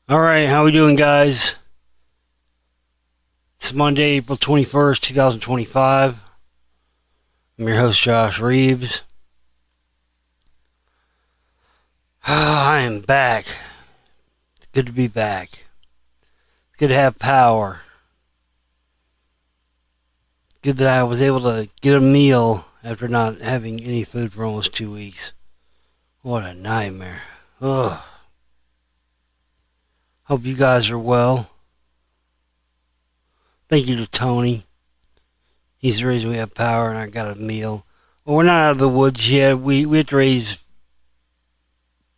All right, how we doing, guys? It's Monday, April 21st, 2025. I'm your host, Josh Reeves. I am back. It's good to be back. It's good to have power. Good that I was able to get a meal after not having any food for almost 2 weeks. What a nightmare. Ugh. Hope you guys are well. Thank you to Tony. He's the reason we have power and I got a meal. Well, we're not out of the woods yet. We have to raise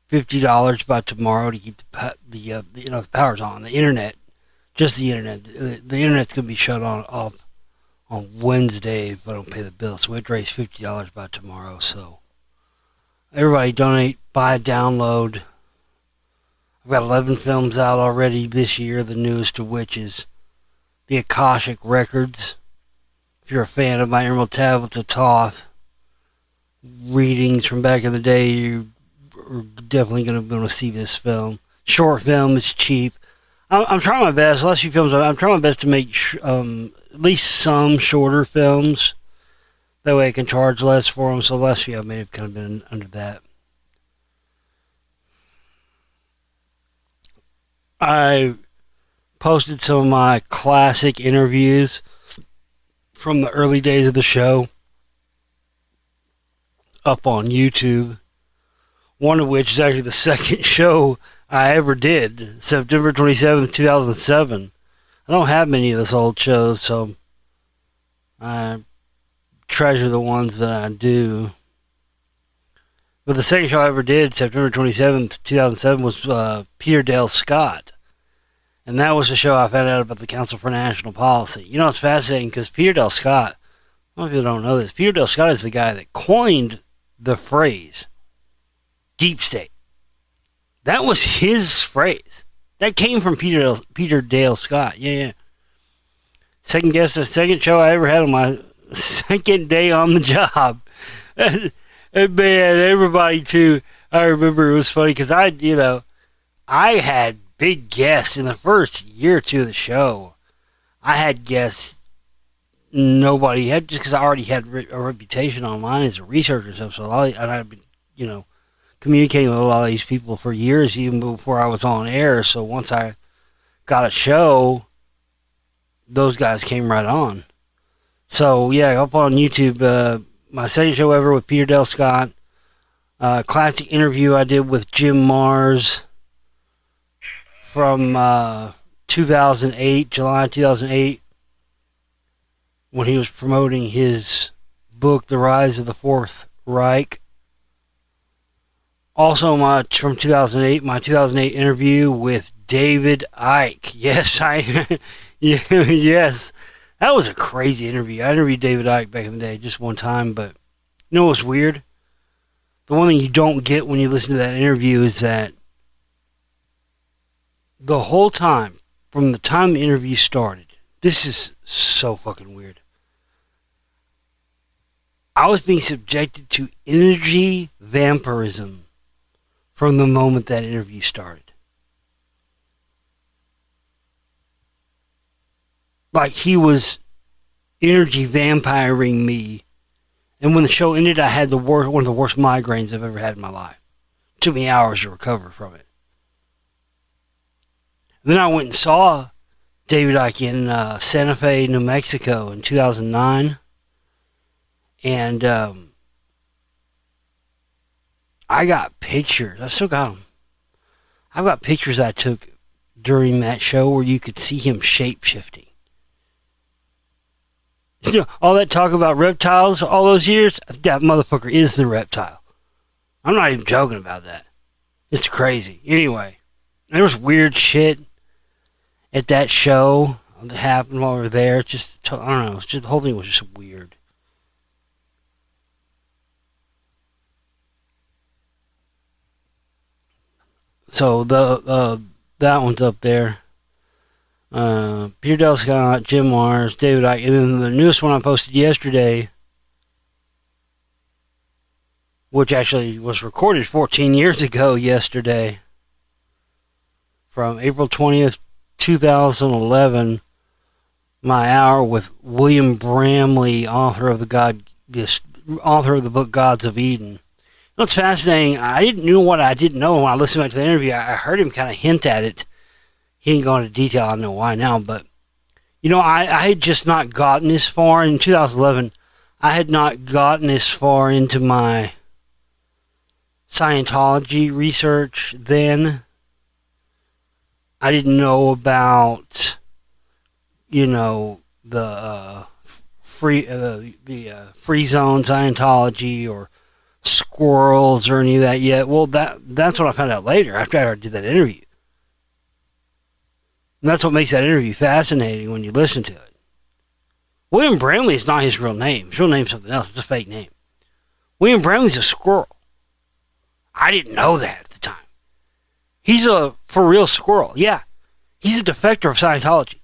$50 by tomorrow to keep the power's on. The internet, just the internet. The internet's gonna be shut off on Wednesday if I don't pay the bill. So we have to raise $50 by tomorrow. So everybody donate, buy, download. I've got 11 films out already this year, the newest of which is the Akashic Records. If you're a fan of my Emerald Tablets of Thoth readings from back in the day, you're definitely going to be able to see this film. Short film, it's cheap. I'm trying my best. The last few films, I'm trying my best to make at least some shorter films. That way I can charge less for them. So the last few I may have kind of been under that. I posted some of my classic interviews from the early days of the show up on YouTube. One of which is actually the second show I ever did, September 27th, 2007. I don't have many of those old shows, so I treasure the ones that I do. But the second show I ever did, September 27th, 2007, was Peter Dale Scott. And that was the show I found out about the Council for National Policy. You know, it's fascinating because Peter Dale Scott, a lot of people don't know this, Peter Dale Scott is the guy that coined the phrase deep state. That was his phrase. That came from Peter Dale Scott. Yeah. Second show I ever had on my second day on the job. And man, everybody too. I remember it was funny because I had big guests in the first year or two of the show. I had guests nobody had, just because I already had a reputation online as a researcher and stuff. So and I'd been, communicating with a lot of these people for years, even before I was on air. So once I got a show, those guys came right on. So yeah, up on YouTube, my second show ever with Peter Dale Scott, classic interview I did with Jim Mars from 2008, July 2008, when he was promoting his book, The Rise of the Fourth Reich. Also, from 2008, my 2008 interview with David Icke. Yes, yes, that was a crazy interview. I interviewed David Icke back in the day, just one time, but you know what's weird? The one thing you don't get when you listen to that interview is that the whole time, from the time the interview started, this is so fucking weird. I was being subjected to energy vampirism from the moment that interview started. Like he was energy vampiring me. And when the show ended, I had one of the worst migraines I've ever had in my life. It took me hours to recover from it. Then I went and saw David Icke in Santa Fe, New Mexico in 2009. And I got pictures. I still got them. I've got pictures I took during that show where you could see him shape-shifting. All that talk about reptiles all those years, that motherfucker is the reptile. I'm not even joking about that. It's crazy. Anyway, there was weird shit at that show that happened while we were there. I don't know. The whole thing was just weird. So that one's up there. Peter Dale Scott, Jim Mars, David Icke, and then the newest one I posted yesterday, which actually was recorded 14 years ago yesterday. from April 20th, 2011. My hour with William Bramley, author of the book Gods of Eden. It's fascinating. I didn't know what I didn't know when I listened back to the interview. I heard him kind of hint at it. He didn't go into detail. I don't know why now, but I had just not gotten this far in 2011. I had not gotten this far into my Scientology research then. I didn't know about the free zone Scientology or squirrels or any of that yet. Well, that's what I found out later after I did that interview. And that's what makes that interview fascinating when you listen to it. William Bramley is not his real name. His real name's something else. It's a fake name. William Bramley's a squirrel. I didn't know that at the time. He's a for real squirrel. Yeah. He's a defector of Scientology.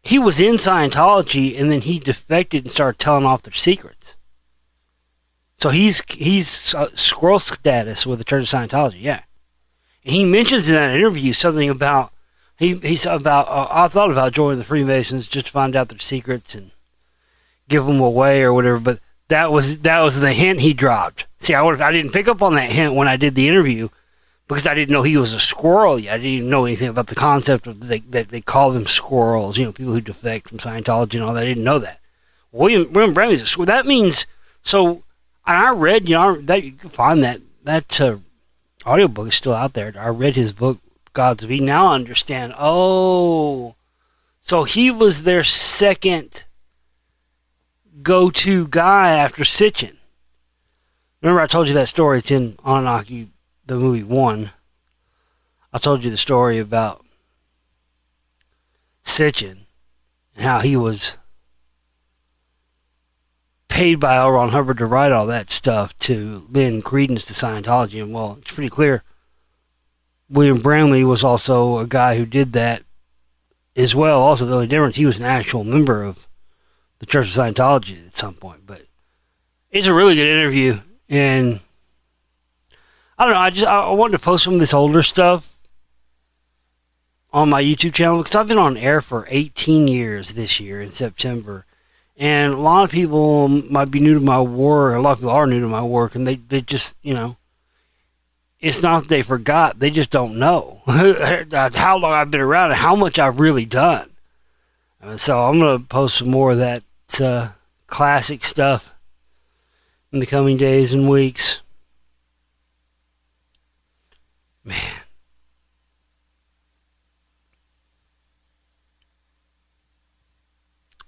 He was in Scientology and then he defected and started telling off their secrets. So he's squirrel status with the Church of Scientology, yeah. And he mentions in that interview something about I thought about joining the Freemasons just to find out their secrets and give them away or whatever. But that was the hint he dropped. See, I didn't pick up on that hint when I did the interview because I didn't know he was a squirrel yet. I didn't even know anything about the concept of that they call them squirrels. People who defect from Scientology and all that. I didn't know that. William Bramley's a squirrel. That means so. And I read, that you can find that audiobook is still out there. I read his book, Gods of Eden. Now I understand. Oh, so he was their second go-to guy after Sitchin. Remember I told you that story? It's in Anunnaki, the movie 1. I told you the story about Sitchin and how he was paid by L. Ron Hubbard to write all that stuff to lend credence to Scientology. And, well, it's pretty clear William Bramley was also a guy who did that as well. Also, the only difference, he was an actual member of the Church of Scientology at some point. But it's a really good interview. And I don't know, I wanted to post some of this older stuff on my YouTube channel because I've been on air for 18 years this year in September. And a lot of people might be new to my work. A lot of people are new to my work, and they just, it's not that they forgot. They just don't know how long I've been around and how much I've really done. So I'm going to post some more of that classic stuff in the coming days and weeks. Man.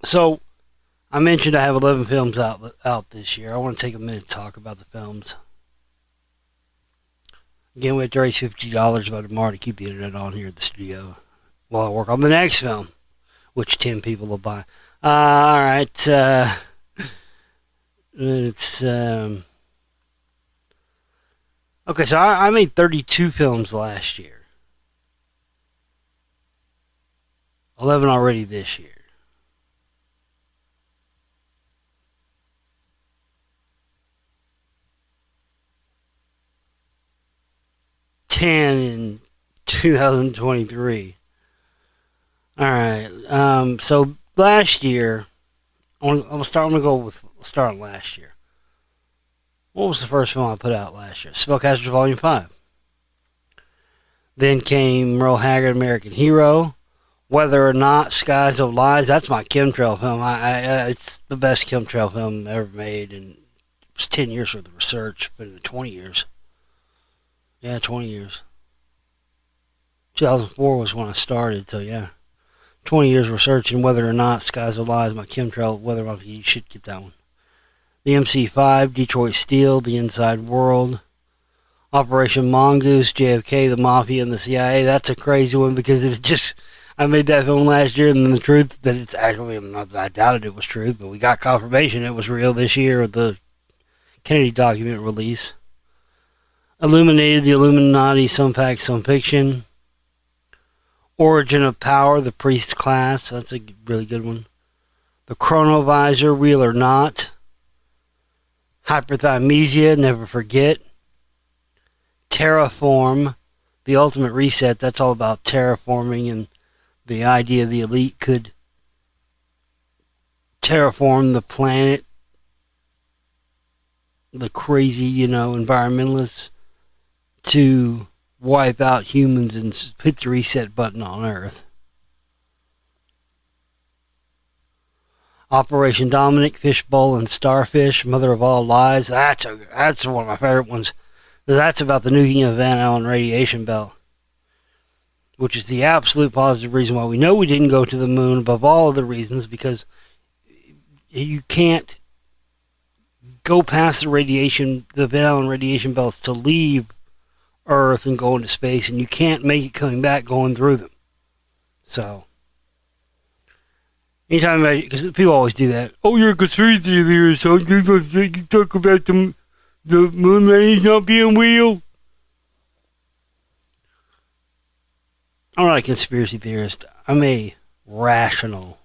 So I mentioned I have 11 films out this year. I want to take a minute to talk about the films. Again, we have to raise $50 by tomorrow to keep the internet on here at the studio while I work on the next film, which 10 people will buy. All right. It's okay. So I made 32 films last year. 11 already this year. 10 in 2023. All right. So last year, I'm gonna start on last year. What was the first film I put out last year? Spellcasters Volume 5. Then came Merle Haggard, American Hero. Whether or Not, Skies of Lies. That's my chemtrail film. It's the best chemtrail film ever made, and it was 10 years worth of research, but in 20 years. Yeah, 20 years. 2004 was when I started, so yeah. 20 years researching Whether or Not, Skies of Lies, my chemtrail, whether or not you should get that one. The MC5, Detroit Steel, The Inside World, Operation Mongoose, JFK, the Mafia, and the CIA. That's a crazy one because it's just, I made that film last year, and the truth that it's actually, not that I doubted it was true, but we got confirmation it was real this year with the Kennedy document release. Illuminated, The Illuminati, Some Facts, Some Fiction. Origin of Power, The Priest Class. That's a really good one. The Chronovisor, Real or Not. Hyperthymesia, Never Forget. Terraform, The Ultimate Reset, that's all about terraforming and the idea the elite could terraform the planet. The crazy, environmentalists to wipe out humans and hit the reset button on Earth. Operation Dominic, Fishbowl and Starfish, Mother of All Lies. That's one of my favorite ones. That's about the nuking of Van Allen radiation belt, which is the absolute positive reason why we know we didn't go to the moon above all other reasons, because you can't go past the Van Allen radiation belts to leave Earth and go into space, and you can't make it coming back going through them. So, anytime, because people always do that. Oh, you're a conspiracy theorist, so you talk about the moon landing not being real. I'm not a conspiracy theorist. I'm a rationalist.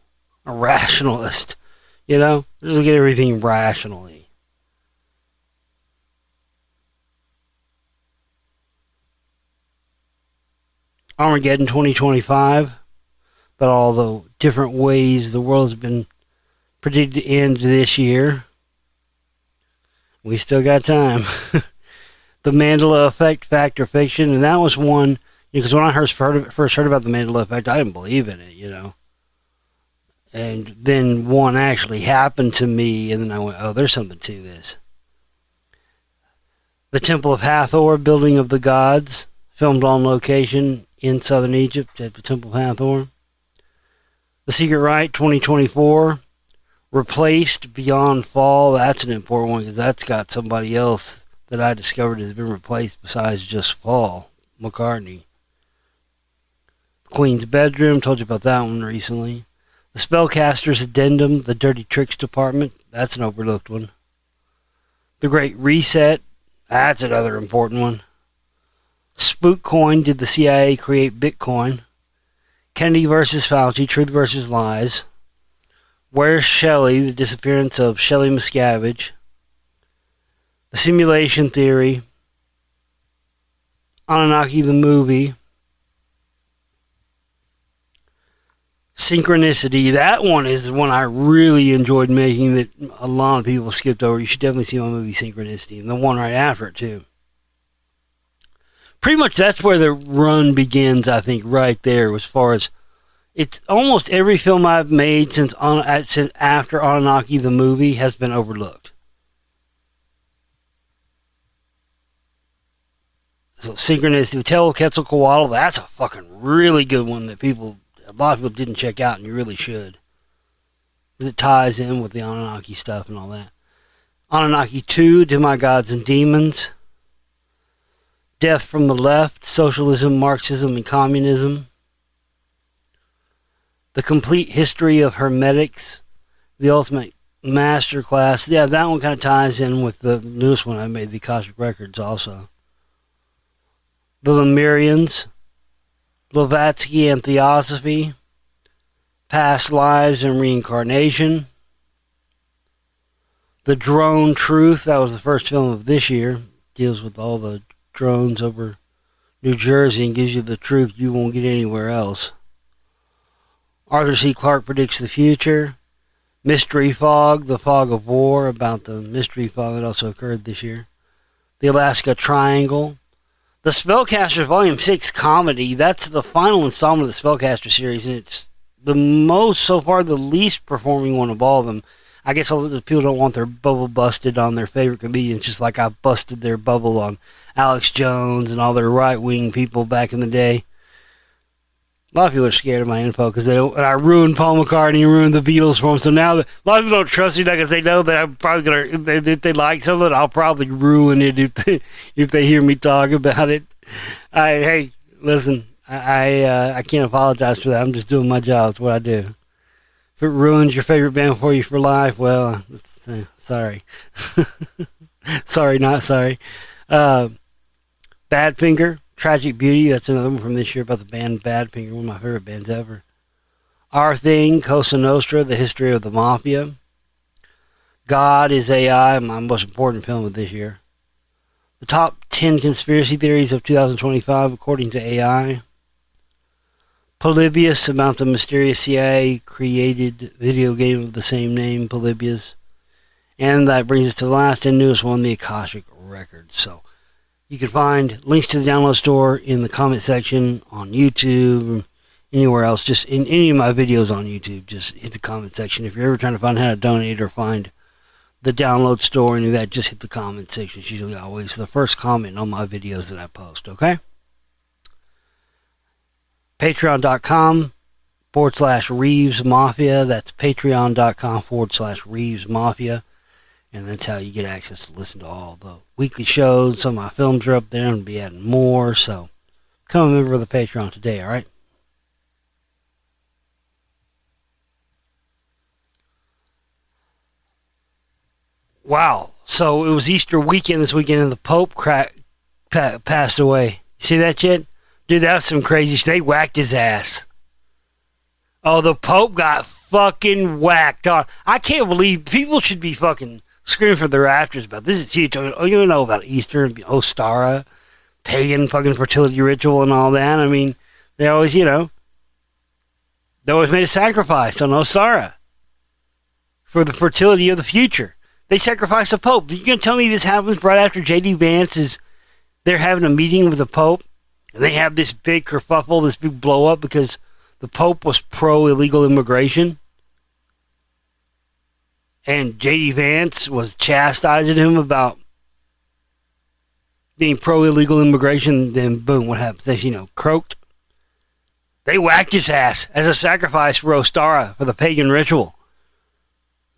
Just look at everything rationally. Armageddon 2025, but all the different ways the world has been predicted to end this year. We still got time. The Mandela Effect, Fact or Fiction, and that was one, because when I first heard about the Mandela Effect, I didn't believe in it, And then one actually happened to me, and then I went, oh, there's something to this. The Temple of Hathor, Building of the Gods, filmed on location in southern Egypt at the Temple of Hathor. The Secret Right 2024, Replaced Beyond Fall. That's an important one because that's got somebody else that I discovered has been replaced besides just Fall, McCartney. Queen's Bedroom, told you about that one recently. The Spellcaster's Addendum, The Dirty Tricks Department. That's an overlooked one. The Great Reset. That's another important one. Spookcoin, Did the CIA Create Bitcoin? Kennedy versus Fauci, Truth versus Lies. Where's Shelley? The Disappearance of Shelley Miscavige. The Simulation Theory. Anunnaki the Movie. Synchronicity. That one is one I really enjoyed making that a lot of people skipped over. You should definitely see my movie Synchronicity. And the one right after it, too. Pretty much that's where the run begins, I think, right there, as far as it's almost every film I've made since after Anunnaki the Movie has been overlooked. So Synchronicity, The Tale of Quetzalcoatl, that's a fucking really good one that a lot of people didn't check out, and you really should. Because it ties in with the Anunnaki stuff and all that. Anunnaki 2, Demigods and Demons. Death from the Left, Socialism, Marxism, and Communism. The Complete History of Hermetics, The Ultimate Masterclass. Yeah, that one kind of ties in with the newest one I made, the Akashic Records also. The Lemurians, Blavatsky and Theosophy, Past Lives and Reincarnation. The Drone Truth, that was the first film of this year, deals with all the drones over New Jersey and gives you the truth you won't get anywhere else. Arthur C. Clarke Predicts the Future. Mystery Fog, The Fog of War, about the mystery fog that also occurred this year. The Alaska Triangle. The Spellcasters Volume 6 comedy, that's the final installment of the Spellcaster series, and it's the most, so far, the least performing one of all of them. I guess people don't want their bubble busted on their favorite comedians, just like I busted their bubble on Alex Jones and all their right-wing people back in the day. A lot of people are scared of my info because I ruined Paul McCartney and ruined the Beatles for them. So now a lot of people don't trust me because they know that I'm probably gonna, if they like something, I'll probably ruin it if they hear me talk about it. Hey, listen, I can't apologize for that. I'm just doing my job. It's what I do. If it ruins your favorite band for you for life, well, sorry. Sorry, not sorry. Badfinger, Tragic Beauty, that's another one from this year about the band Badfinger, one of my favorite bands ever. Our Thing, Cosa Nostra, The History of the Mafia. God is AI, my most important film of this year. The top 10 conspiracy theories of 2025 according to AI. Polybius, about the mysterious CIA created video game of the same name, Polybius. And that brings us to the last and newest one, the Akashic Records. So you can find links to the download store in the comment section on YouTube, anywhere else. Just in any of my videos on YouTube, just hit the comment section. If you're ever trying to find how to donate or find the download store, any of that, just hit the comment section. It's usually always the first comment on my videos that I post, okay? Patreon.com/Reeves Mafia. That's patreon.com/Reeves Mafia. And that's how you get access to listen to all the weekly shows. Some of my films are up there, and I'll be adding more. So become a member of the Patreon today, all right? Wow. So it was Easter weekend this weekend, and the Pope passed away. See that shit? Dude, that was some crazy shit. They whacked his ass. Oh, the Pope got fucking whacked on. I can't believe people should be fucking screaming for their rafters about this. Is oh, you know about Easter and Ostara, pagan fucking fertility ritual and all that. I mean, they always, they always made a sacrifice on Ostara for the fertility of the future. They sacrificed the Pope. You gonna tell me this happens right after J.D. Vance they're having a meeting with the Pope, and they have this big kerfuffle, this big blow up because the Pope was pro-illegal immigration, and J.D. Vance was chastising him about being pro-illegal immigration. Then boom, what happens? They, croaked. They whacked his ass as a sacrifice for Ostara, for the pagan ritual,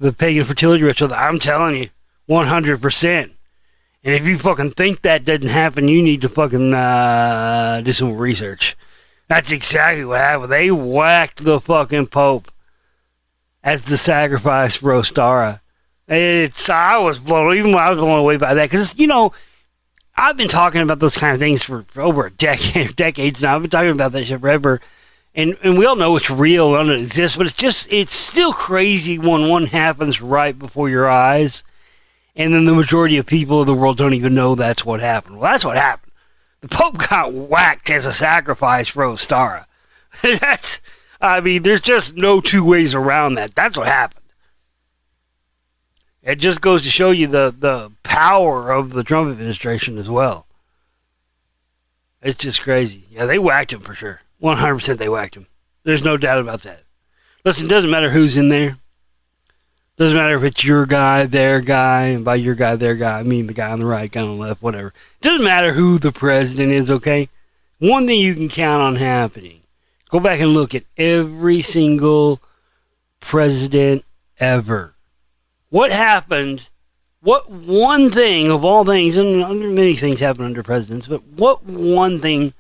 the pagan fertility ritual. I'm telling you, 100%. And if you fucking think that doesn't happen, you need to fucking do some research. That's exactly what happened. They whacked the fucking Pope as the sacrifice for Ostara. I was blown away by that. Because, I've been talking about those kind of things for over decades now. I've been talking about that shit forever. And we all know it's real, we all know it exists, but it's still crazy when one happens right before your eyes. And then the majority of people in the world don't even know that's what happened. Well, that's what happened. The Pope got whacked as a sacrifice for Ostara. There's just no two ways around that. That's what happened. It just goes to show you the power of the Trump administration as well. It's just crazy. Yeah, they whacked him for sure. 100% they whacked him. There's no doubt about that. Listen, it doesn't matter who's in there. Doesn't matter if it's your guy, their guy, and by your guy, their guy, I mean the guy on the right, guy on the left, whatever. Doesn't matter who the president is, okay? One thing you can count on happening. Go back and look at every single president ever. What happened? What one thing of all things, and many things happen under presidents, but what one thing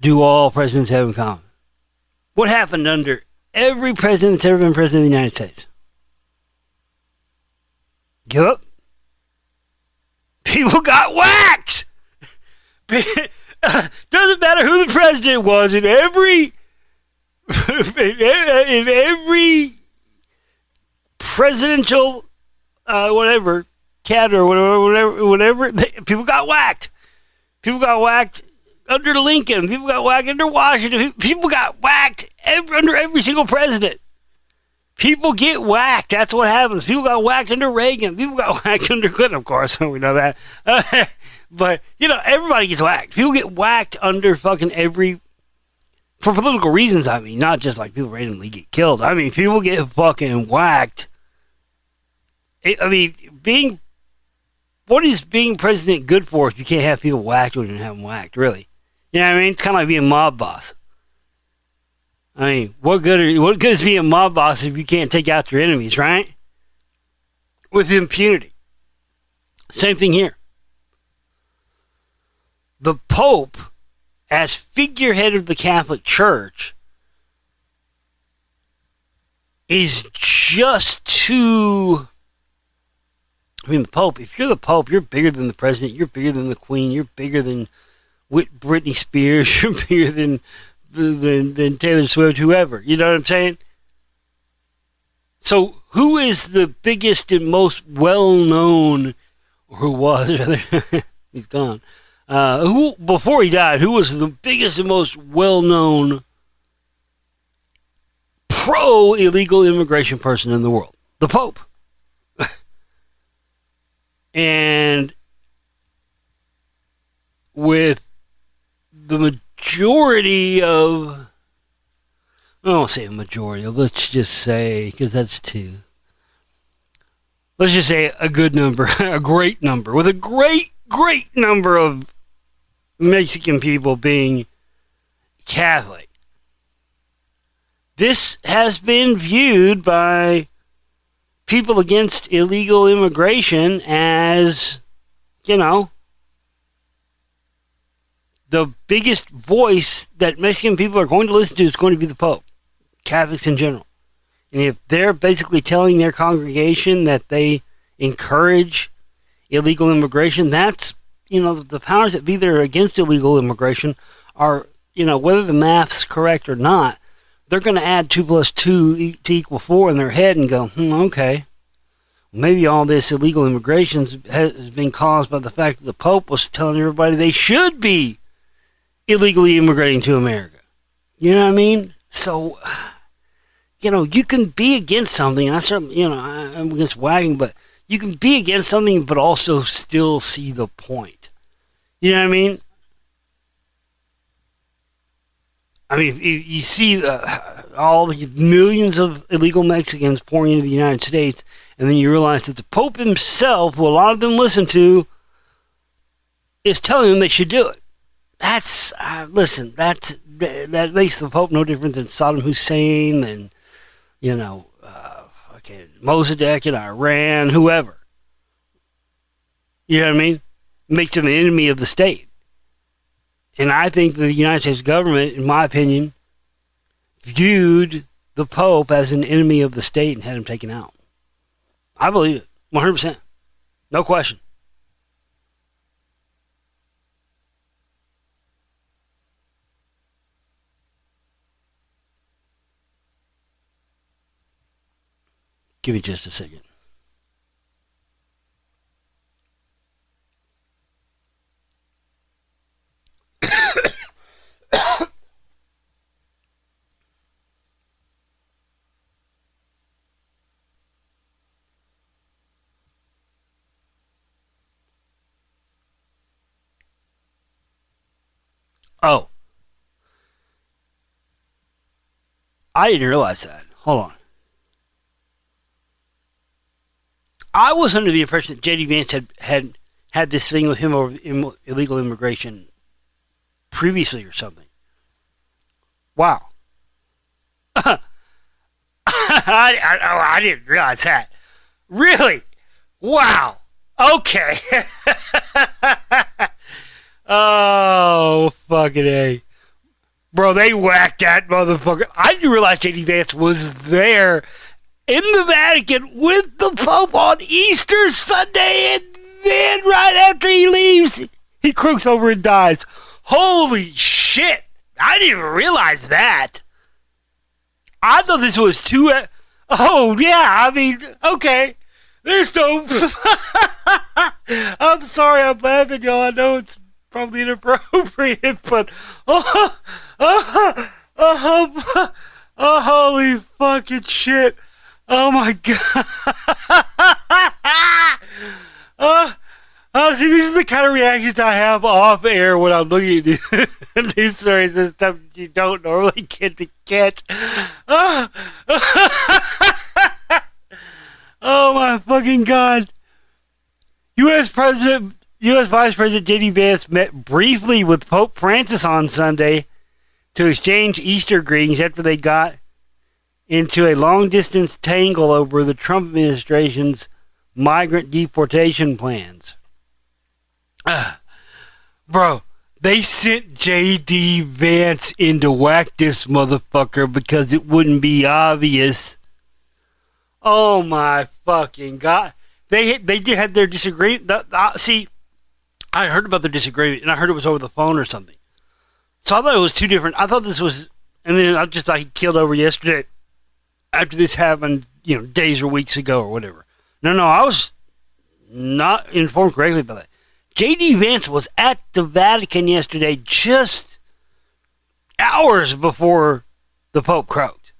do all presidents have in common? What happened under every president that's ever been president of the United States? Give up. People got whacked. Doesn't matter who the president was in every presidential cat or whatever. People got whacked. People got whacked under Lincoln. People got whacked under Washington. People got whacked under every single president. People get whacked. That's what happens. People got whacked under Reagan. People got whacked under Clinton, of course. We know that. But, everybody gets whacked. People get whacked under fucking for political reasons, not just like people randomly get killed. People get fucking whacked. What is being president good for if you can't have people whacked when you have them whacked, really? You know what I mean? It's kind of like being a mob boss. What good is being a mob boss if you can't take out your enemies, right? With impunity. Same thing here. The Pope, as figurehead of the Catholic Church, is just too... the Pope, if you're the Pope, you're bigger than the President, you're bigger than the Queen, you're bigger than Britney Spears, you're bigger than Taylor Swift, whoever. You know what I'm saying? So who is the biggest and most well-known, or who was, rather, He's gone. Who, before he died, who was the biggest and most well-known pro-illegal immigration person in the world? The Pope. And with the majority of, I don't say a majority, let's just say, because that's two. Let's just say a good number, a great number, with a great number of Mexican people being Catholic. This has been viewed by people against illegal immigration as, the biggest voice that Mexican people are going to listen to is going to be the Pope, Catholics in general. And if they're basically telling their congregation that they encourage illegal immigration, that's, the powers that be there against illegal immigration are, whether the math's correct or not, they're going to add 2 + 2 to equal 4 in their head and go, okay. Maybe all this illegal immigration has been caused by the fact that the Pope was telling everybody they should be illegally immigrating to America. You know what I mean? So, you can be against something. I certainly, I'm against wagging, but you can be against something, but also still see the point. You know what I mean? I mean, if you see all the millions of illegal Mexicans pouring into the United States, and then you realize that the Pope himself, who a lot of them listen to, is telling them they should do it. That's, that makes the Pope no different than Saddam Hussein and, fucking Mossadegh in Iran, whoever. You know what I mean? Makes him an enemy of the state. And I think the United States government, in my opinion, viewed the Pope as an enemy of the state and had him taken out. I believe it, 100%. No question. Give me just a second. Oh. I didn't realize that. Hold on. I was under the impression that J.D. Vance had this thing with him over illegal immigration previously or something. Wow. I didn't realize that. Really? Wow. Okay. Oh, fucking A. Bro, they whacked that motherfucker. I didn't realize J.D. Vance was there in the Vatican with the Pope on Easter Sunday, and then right after he leaves, he crooks over and dies. Holy shit. I didn't even realize that. I thought this was too... Oh, yeah, I mean, okay. There's no... I'm sorry I'm laughing, y'all. I know it's probably inappropriate, but... holy fucking shit. Oh, my God. See, this is the kind of reactions I have off air when I'm looking at news stories and stuff that you don't normally get to catch. Oh my fucking God. U.S. Vice President J.D. Vance met briefly with Pope Francis on Sunday to exchange Easter greetings after they got into a long-distance tangle over the Trump administration's migrant deportation plans. Bro, they sent J.D. Vance in to whack this motherfucker because it wouldn't be obvious. Oh my fucking God. They did have their disagreement. See, I heard about their disagreement and I heard it was over the phone or something. So I thought it was two different. I thought this was, and then I just like killed over yesterday after this happened, days or weeks ago or whatever. No, I was not informed correctly about that. J.D. Vance was at the Vatican yesterday just hours before the Pope croaked.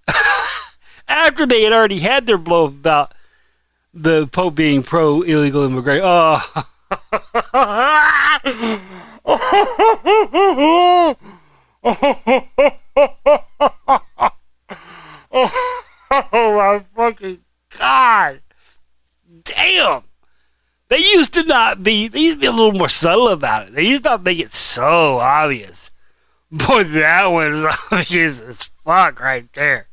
After they had already had their blow about the Pope being pro-illegal immigration. Oh. Oh my fucking God. Damn. They used to be a little more subtle about it. They used to not make it so obvious. Boy, that was obvious as fuck right there.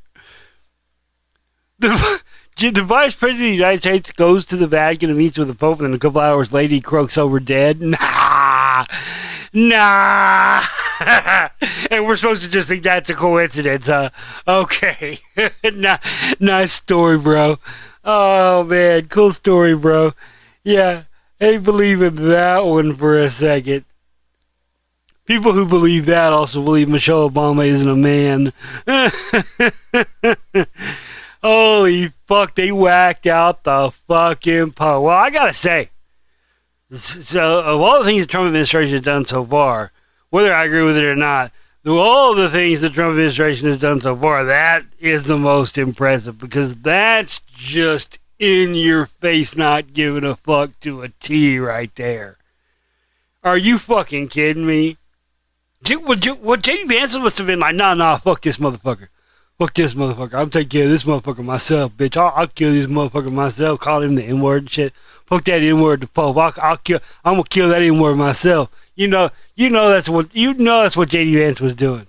The Vice President of the United States goes to the Vatican and meets with the Pope, and then a couple hours later he croaks over dead. Nah. And we're supposed to just think that's a coincidence, huh? Okay. Nice story, bro. Oh, man. Cool story, bro. Yeah. I believe in that one for a second. People who believe that also believe Michelle Obama isn't a man. Holy fuck, they whacked out the fucking Pope. Well, I gotta say, so of all the things the Trump administration has done so far, whether I agree with it or not, of all the things the Trump administration has done so far, that is the most impressive, because that's just in your face not giving a fuck to a T right there. Are you fucking kidding me? What J.D. Vance must have been like, nah, fuck this motherfucker. Fuck this motherfucker. I'm taking care of this motherfucker myself, bitch. I'll kill this motherfucker myself. Call him the N-word and shit. Fuck that N-word to Pope. I'm gonna kill that N-word myself. You know that's what J.D. Vance was doing.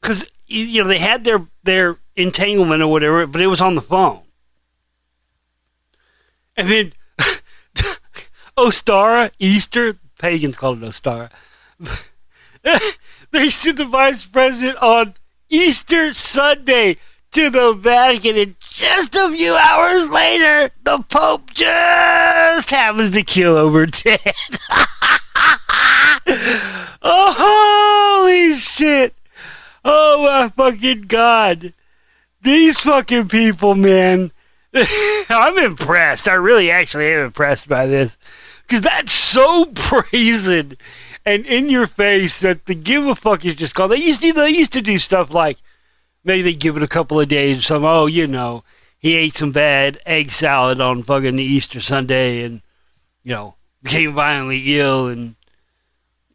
Cause they had their entanglement or whatever, but it was on the phone. And then Ostara, Easter, pagans call it Ostara. They sent the Vice President on Easter Sunday to the Vatican, and just a few hours later, the Pope just happens to kill over dead. Oh, holy shit. Oh, my fucking God. These fucking people, man. I'm impressed. I really actually am impressed by this. Because that's so brazen and in your face that the give a fuck is just called. They used to do stuff like maybe they give it a couple of days or something. Oh, he ate some bad egg salad on fucking Easter Sunday and, became violently ill and,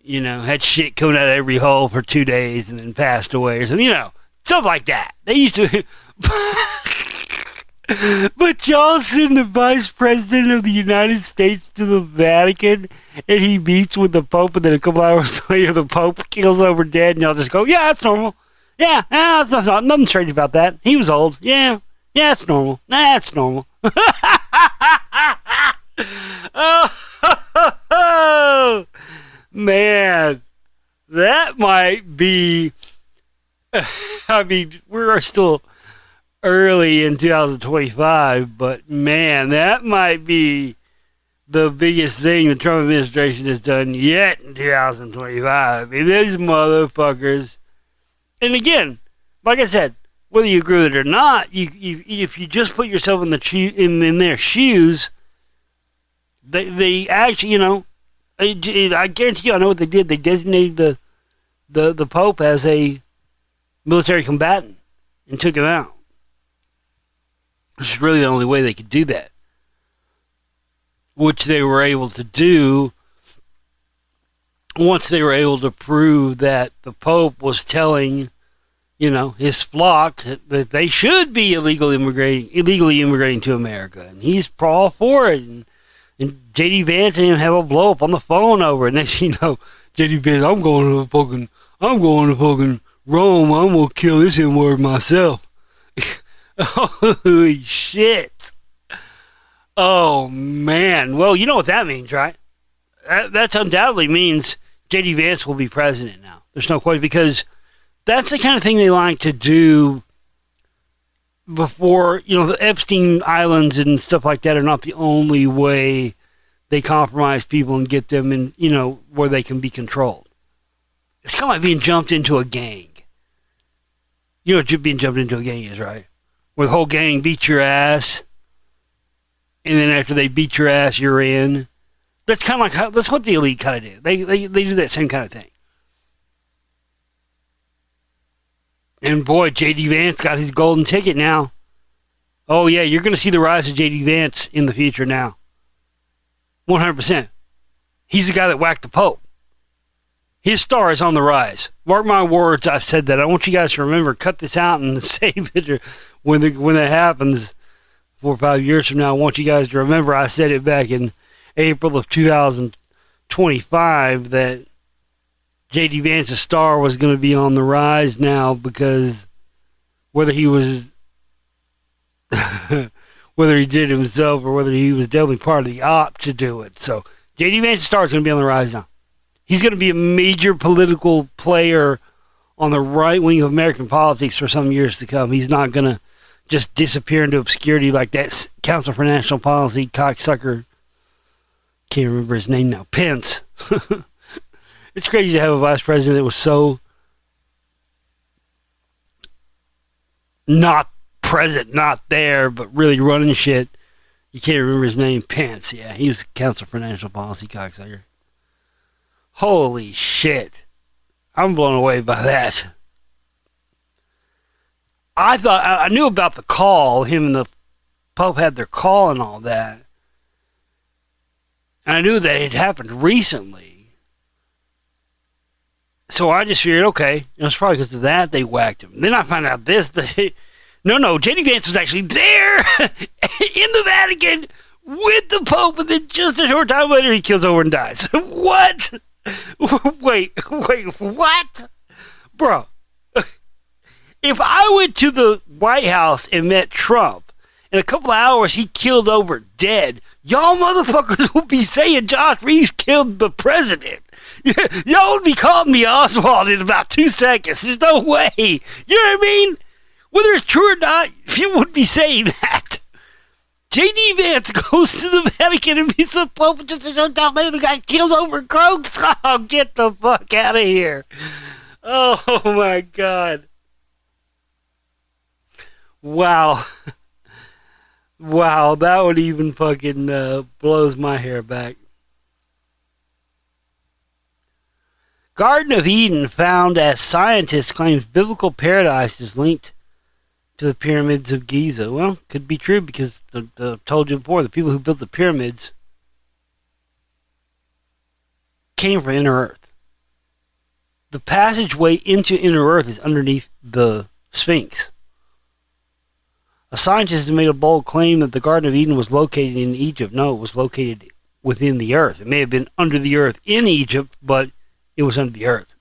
had shit coming out of every hole for 2 days and then passed away or something, stuff like that. They used to. But y'all send the Vice President of the United States to the Vatican and he meets with the Pope, and then a couple hours later the Pope kills over dead, and y'all just go, yeah, that's normal. Yeah, that's nothing strange about that. He was old. Yeah, it's normal. That's normal. Oh, man. That might be... I mean, we're still early in 2025, but man, that might be the biggest thing the Trump administration has done yet in 2025. I mean, these motherfuckers. And again, like I said, whether you agree with it or not, if you just put yourself in their shoes, they actually, I guarantee you, I know what they did. They designated the Pope as a military combatant and took him out. Which is really the only way they could do that. Which they were able to do once they were able to prove that the Pope was telling, his flock that they should be illegally immigrating to America. And he's all for it. And J.D. Vance and him have a blow up on the phone over it. Next thing you know, J.D. Vance, I'm going to fucking Rome. I'm going to kill this N-word myself. Holy shit. Oh, man. Well, you know what that means, right? That undoubtedly means J.D. Vance will be president now. There's no question, because that's the kind of thing they like to do before, the Epstein Islands and stuff like that are not the only way they compromise people and get them in, where they can be controlled. It's kind of like being jumped into a gang. You know what being jumped into a gang is, right? Where the whole gang beats your ass, and then after they beat your ass, you're in. That's kind of like that's what the elite kind of do. They do that same kind of thing. And boy, J.D. Vance got his golden ticket now. Oh yeah, you're going to see the rise of J.D. Vance in the future now. 100%. He's the guy that whacked the Pope. His star is on the rise. Mark my words, I said that. I want you guys to remember, cut this out and save it when that happens 4 or 5 years from now. I want you guys to remember I said it back in April of 2025 that J.D. Vance's star was going to be on the rise now, because whether he was whether he did it himself or whether he was definitely part of the op to do it. So J.D. Vance's star is going to be on the rise now. He's going to be a major political player on the right wing of American politics for some years to come. He's not going to just disappear into obscurity like that Council for National Policy cocksucker. Can't remember his name now. Pence. It's crazy to have a vice president that was so not present, not there, but really running shit. You can't remember his name. Pence. Yeah, he was Council for National Policy cocksucker. Holy shit. I'm blown away by that. I thought, I knew about the call. Him and the Pope had their call and all that. And I knew that it happened recently. So I just figured, okay, it's probably because of that they whacked him. Then I found out this. No, J.D. Vance was actually there in the Vatican with the Pope, and then just a short time later he kills over and dies. What? Wait, what? Bro, if I went to the White House and met Trump, in a couple of hours he killed over dead, y'all motherfuckers would be saying Josh Reeves killed the president. Y'all would be calling me Oswald in about 2 seconds. There's no way. You know what I mean? Whether it's true or not, you would be saying that. J.D. Vance goes to the Vatican and meets the Pope just a short time later. The guy kills over croaks. Oh, get the fuck out of here. Oh, my God. Wow. Wow, that one even fucking blows my hair back. Garden of Eden found as scientist claims biblical paradise is linked to the pyramids of Giza. Well, could be true because I told you before, the people who built the pyramids came from inner Earth. The passageway into inner Earth is underneath the Sphinx. A scientist has made a bold claim that the Garden of Eden was located in Egypt. No, it was located within the earth. It may have been under the earth in Egypt, but it was under the earth.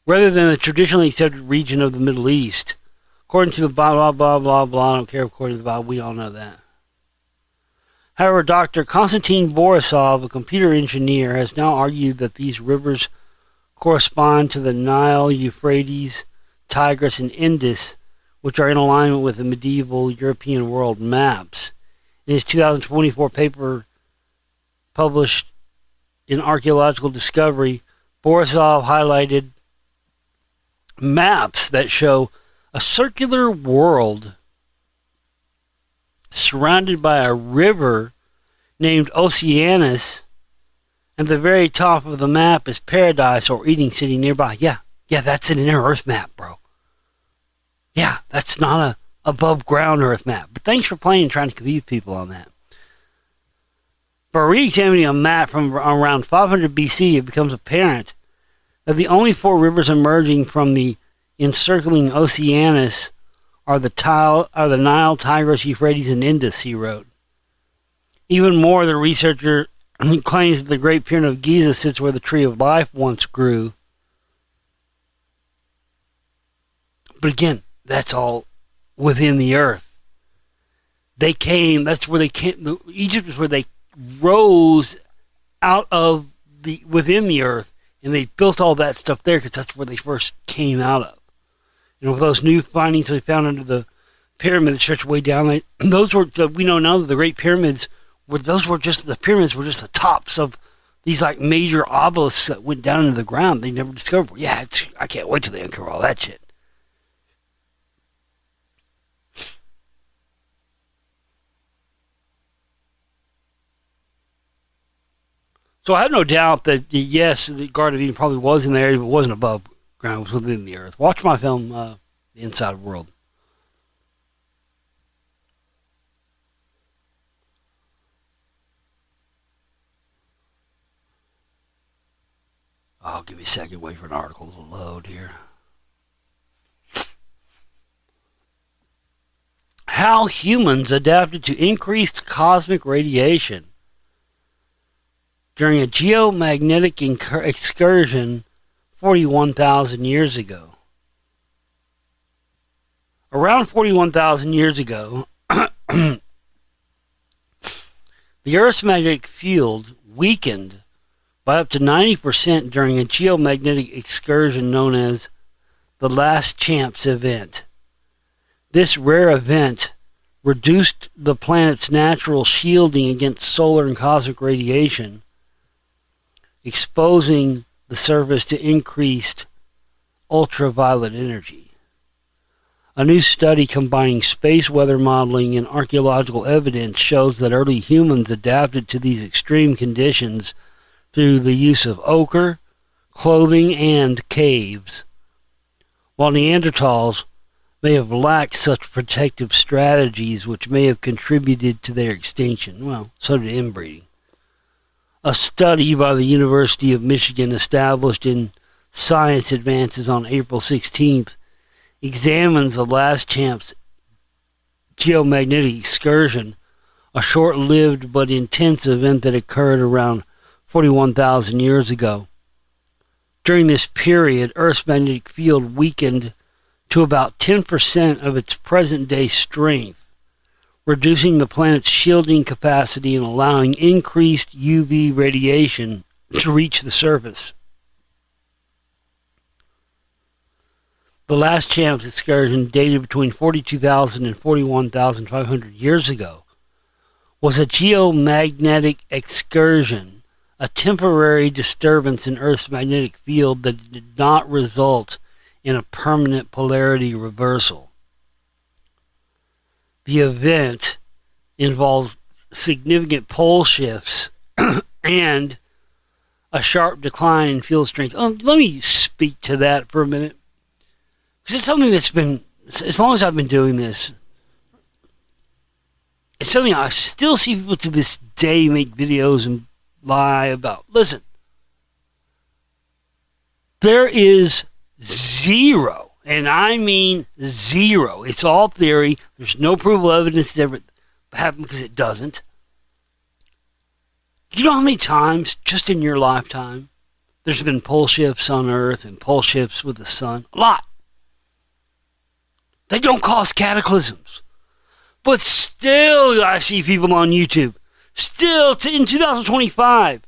Rather than the traditionally accepted region of the Middle East, according to the blah, blah, blah, blah, blah, I don't care according to the Bible, we all know that. However, Dr. Konstantin Borisov, a computer engineer, has now argued that these rivers correspond to the Nile, Euphrates, Tigris, and Indus, which are in alignment with the medieval European world maps. In his 2024 paper published in Archaeological Discovery, Borisov highlighted maps that show a circular world surrounded by a river named Oceanus, and the very top of the map is Paradise or Eden City nearby. Yeah, that's an inner Earth map, bro. Yeah, that's not a above ground Earth map. But thanks for playing and trying to confuse people on that. By re-examining a map from around 500 BC, it becomes apparent that the only 4 rivers emerging from the encircling Oceanus are the Nile, Tigris, Euphrates, and Indus, he wrote. Even more, the researcher claims that the Great Pyramid of Giza sits where the Tree of Life once grew. But again, that's all within the earth. That's where they came. Egypt is where they rose out of within the earth, and they built all that stuff there because that's where they first came out of. You know, with those new findings they found under the pyramid that stretched way down, those were we know now that the Great Pyramids the pyramids were just the tops of these like major obelisks that went down into the ground. They never discovered. Yeah, I can't wait till they uncover all that shit. So I have no doubt that, yes, the Garden of Eden probably was in there. If it wasn't above ground, it was within the earth. Watch my film, The Inside World. Oh, give me a second. Wait for an article to load here. How humans adapted to increased cosmic radiation during a geomagnetic excursion 41,000 years ago. Around 41,000 years ago, the Earth's magnetic field weakened by up to 90% during a geomagnetic excursion known as the Last Chance event. This rare event reduced the planet's natural shielding against solar and cosmic radiation, exposing the surface to increased ultraviolet energy. A new study combining space weather modeling and archaeological evidence shows that early humans adapted to these extreme conditions through the use of ochre, clothing, and caves. While Neanderthals may have lacked such protective strategies, which may have contributed to their extinction. Well, so did inbreeding. A study by the University of Michigan established in Science Advances on April 16th examines the Last Chance geomagnetic excursion, a short-lived but intense event that occurred around 41,000 years ago. During this period, Earth's magnetic field weakened to about 10% of its present-day strength, reducing the planet's shielding capacity and allowing increased UV radiation to reach the surface. The Last Chance excursion, dated between 42,000 and 41,500 years ago, was a geomagnetic excursion, a temporary disturbance in Earth's magnetic field that did not result in a permanent polarity reversal. The event involved significant pole shifts and a sharp decline in field strength. Let me speak to that for a minute. Because it's something that's been, as long as I've been doing this, it's something I still see people to this day make videos and lie about. Listen, there is zero, and I mean zero. It's all theory. There's no provable evidence it's ever happened, because it doesn't. You know how many times, just in your lifetime, there's been pole shifts on Earth and pole shifts with the sun? A lot. They don't cause cataclysms. But still, I see people on YouTube, still in 2025,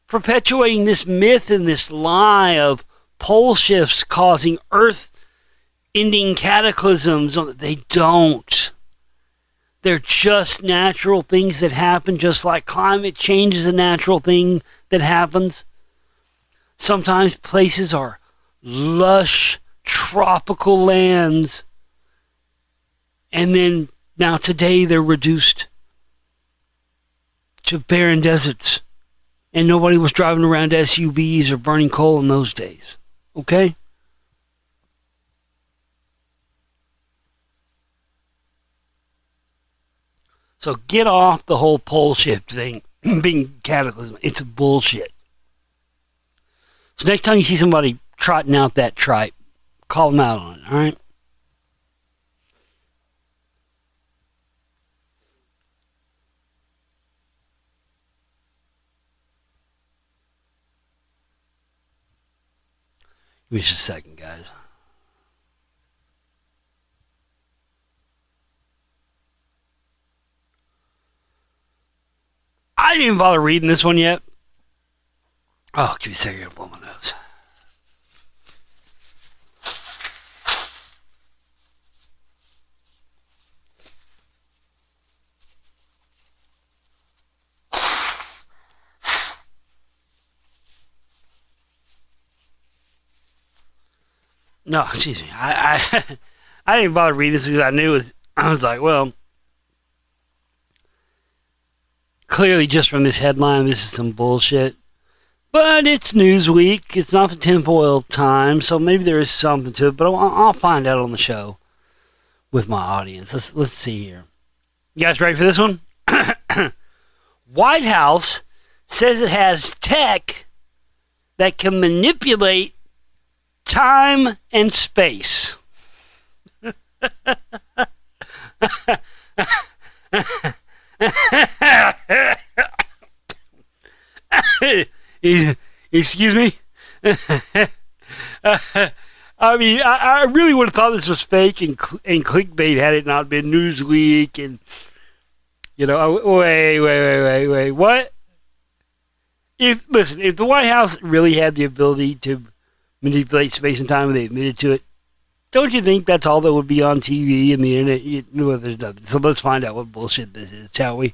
perpetuating this myth and this lie of pole shifts causing Earth-ending cataclysms. They don't. They're just natural things that happen, just like climate change is a natural thing that happens. Sometimes places are lush, tropical lands, and then now today they're reduced to barren deserts, and nobody was driving around SUVs or burning coal in those days. Okay? So get off the whole pole shift thing being cataclysm. It's bullshit. So next time you see somebody trotting out that tripe, call them out on it, all right? Give me just a second, guys. I didn't even bother reading this one yet. Oh, give me a second. I gotta blow my nose. No, excuse me. I didn't bother reading this because I knew it. I was like, well, clearly just from this headline, this is some bullshit. But it's Newsweek. It's not the tinfoil time, so maybe there is something to it. But I'll find out on the show with my audience. Let's see here. You guys ready for this one? White House says it has tech that can manipulate time and space. Excuse me? I mean, I really would have thought this was fake and clickbait had it not been Newsweek and, wait. What? If the White House really had the ability to manipulate space and time and they admitted to it, don't you think that's all that would be on TV and the internet? There's nothing. So let's find out what bullshit this is, shall we?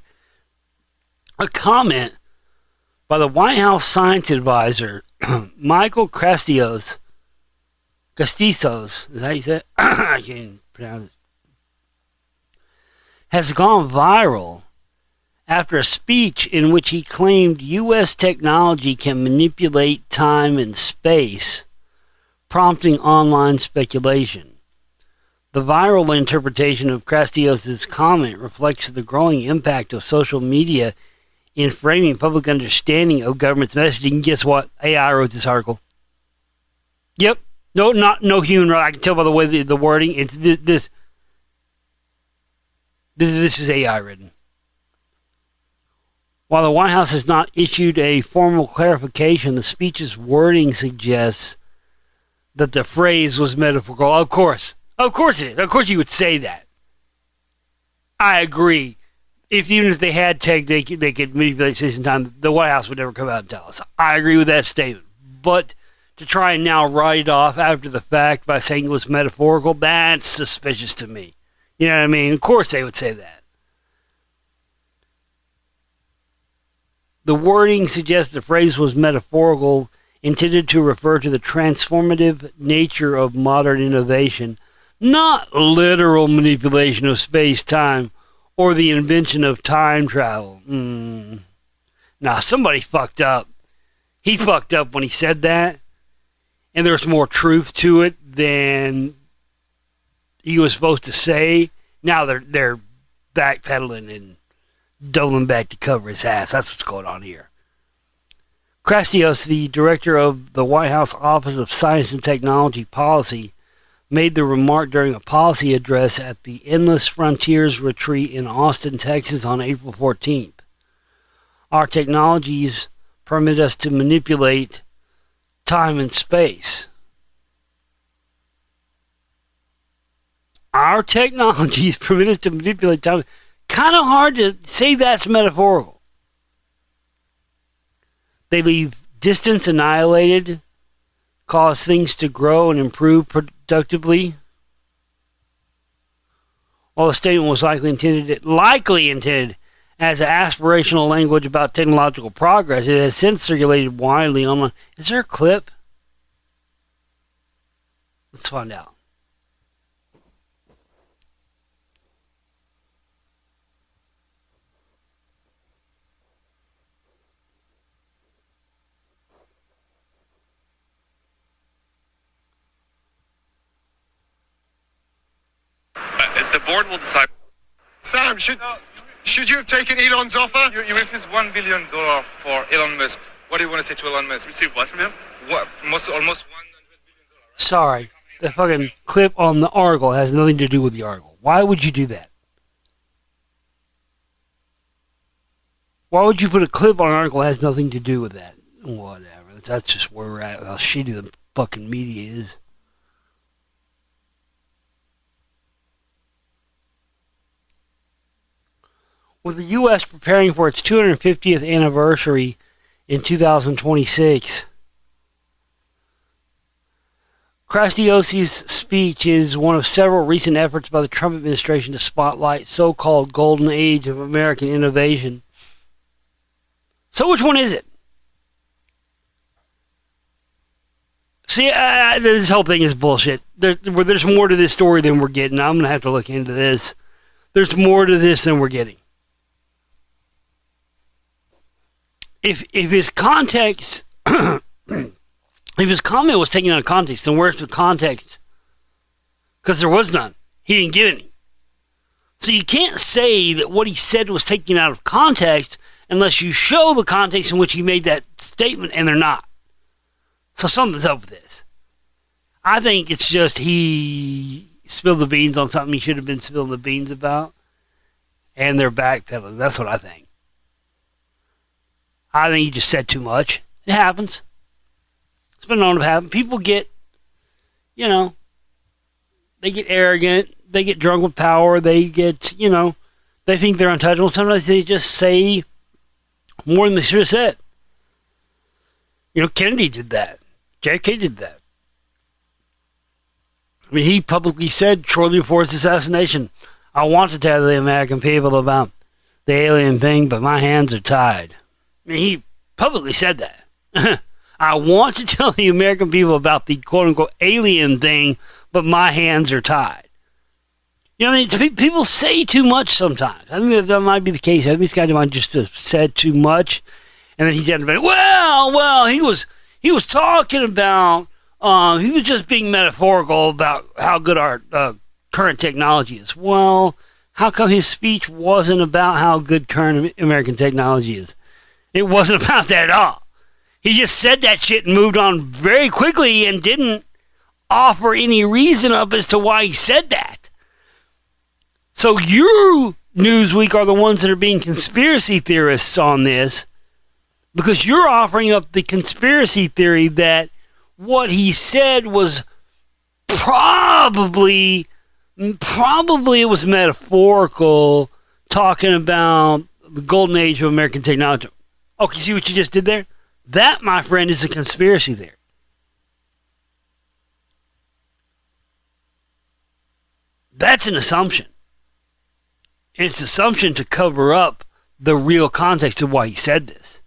A comment by the White House science advisor, Michael Castizos, is that how you say it? I can't pronounce it, has gone viral after a speech in which he claimed U.S. technology can manipulate time and space, prompting online speculation. The viral interpretation of Castizos' comment reflects the growing impact of social media in framing public understanding of government's messaging. And guess what? AI wrote this article. Yep. No human. I can tell by the way the wording. It's this is AI written. While the White House has not issued a formal clarification, the speech's wording suggests that the phrase was metaphorical. Of course it is. Of course you would say that. I agree. Even if they had tech, they could manipulate space and time. The White House would never come out and tell us. I agree with that statement. But to try and now write it off after the fact by saying it was metaphorical, that's suspicious to me. You know what I mean? Of course they would say that. The wording suggests the phrase was metaphorical, intended to refer to the transformative nature of modern innovation, not literal manipulation of space-time or the invention of time travel. Nah, somebody fucked up. He fucked up when he said that, and there's more truth to it than he was supposed to say. Now they're backpedaling and doubling back to cover his ass. That's what's going on here. Castizos, the director of the White House Office of Science and Technology Policy, made the remark during a policy address at the Endless Frontiers Retreat in Austin, Texas on April 14th. Our technologies permit us to manipulate time and space. Our technologies permit us to manipulate time. Kind of hard to say that's metaphorical. They leave distance annihilated, cause things to grow and improve productively. While the statement was likely intended as aspirational language about technological progress, it has since circulated widely online. Is there a clip? Let's find out. The board will decide. Sam, should you have taken Elon's offer? You refused $1 billion for Elon Musk. What do you want to say to Elon Musk? Receive what from him? What? Almost $100 billion. Right? Sorry, the fucking clip on the article has nothing to do with the article. Why would you do that? Why would you put a clip on an article that has nothing to do with that? Whatever. That's just where we're at. How shitty the fucking media is. With the U.S. preparing for its 250th anniversary in 2026, Castizos' speech is one of several recent efforts by the Trump administration to spotlight so-called golden age of American innovation. So which one is it? See, this whole thing is bullshit. There's more to this story than we're getting. I'm going to have to look into this. There's more to this than we're getting. If his context if his comment was taken out of context, then where's the context? Because there was none. He didn't give any. So you can't say that what he said was taken out of context unless you show the context in which he made that statement, and they're not. So something's up with this. I think it's just he spilled the beans on something he should have been spilling the beans about, and they're backpedaling. That's what I think. I think he just said too much. It happens. It's been known to happen. People get, they get arrogant. They get drunk with power. They get, they think they're untouchable. Sometimes they just say more than they should have said. Kennedy did that. JFK did that. I mean, he publicly said shortly before his assassination, I want to tell the American people about the alien thing, but my hands are tied. I mean, he publicly said that. I want to tell the American people about the quote-unquote alien thing, but my hands are tied. People say too much sometimes. I think that might be the case. I think this guy might just have said too much, and then he said, well, he was talking about, he was just being metaphorical about how good our current technology is. Well, how come his speech wasn't about how good current American technology is? It wasn't about that at all. He just said that shit and moved on very quickly and didn't offer any reason up as to why he said that. So you, Newsweek, are the ones that are being conspiracy theorists on this because you're offering up the conspiracy theory that what he said was probably it was metaphorical, talking about the golden age of American technology. Okay, see what you just did there? That, my friend, is a conspiracy theory. That's an assumption. And it's an assumption to cover up the real context of why he said this.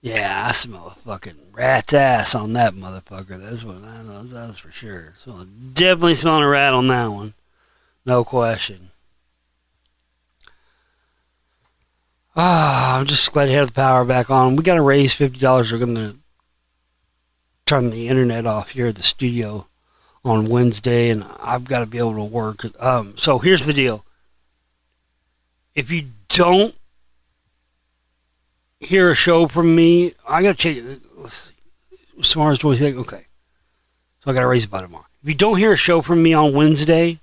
Yeah, I smell a fucking rat's ass on that motherfucker. That's what I know. That's for sure. So definitely smelling a rat on that one. No question. I'm just glad to have the power back on. We got to raise $50. We're going to turn the internet off here at the studio on Wednesday, and I've got to be able to work. So here's the deal. If you don't hear a show from me, I got to check it. Tomorrow's 22nd. Okay. So I got to raise it by tomorrow. If you don't hear a show from me on Wednesday,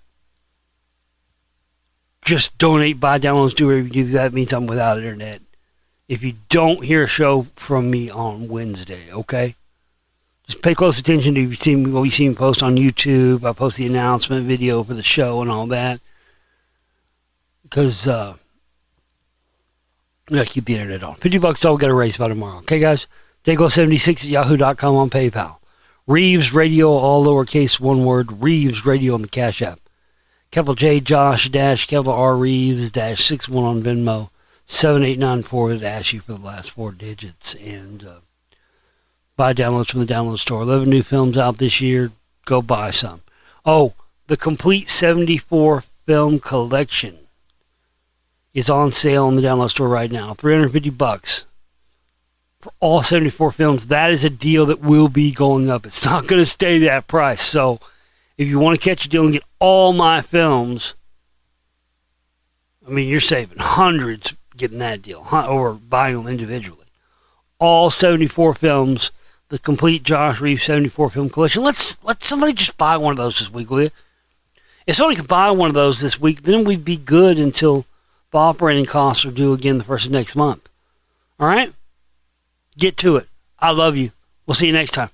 just donate, buy downloads, do whatever you do. That means I'm without internet. If you don't hear a show from me on Wednesday, okay? Just pay close attention to what you see me post on YouTube. I post the announcement video for the show and all that. Because we got to keep the internet on. $50 all we got to raise by tomorrow. Okay, guys? Dayglow76 at yahoo.com on PayPal. Reeves Radio, all lowercase, one word. Reeves Radio on the Cash App. Kevin J. Josh dash Kevin R. Reeves dash 61 on Venmo. 7894 to ask you for the last four digits. And buy downloads from the download store. 11 new films out this year. Go buy some. Oh, the complete 74 film collection is on sale in the download store right now. $350 for all 74 films. That is a deal that will be going up. It's not going to stay that price. So if you want to catch a deal and get all my films, I mean, you're saving hundreds getting that deal or buying them individually. All 74 films, the complete Josh Reeves 74 film collection. Let somebody just buy one of those this week, will you? If somebody could buy one of those this week, then we'd be good until the operating costs are due again the first of next month. All right? Get to it. I love you. We'll see you next time.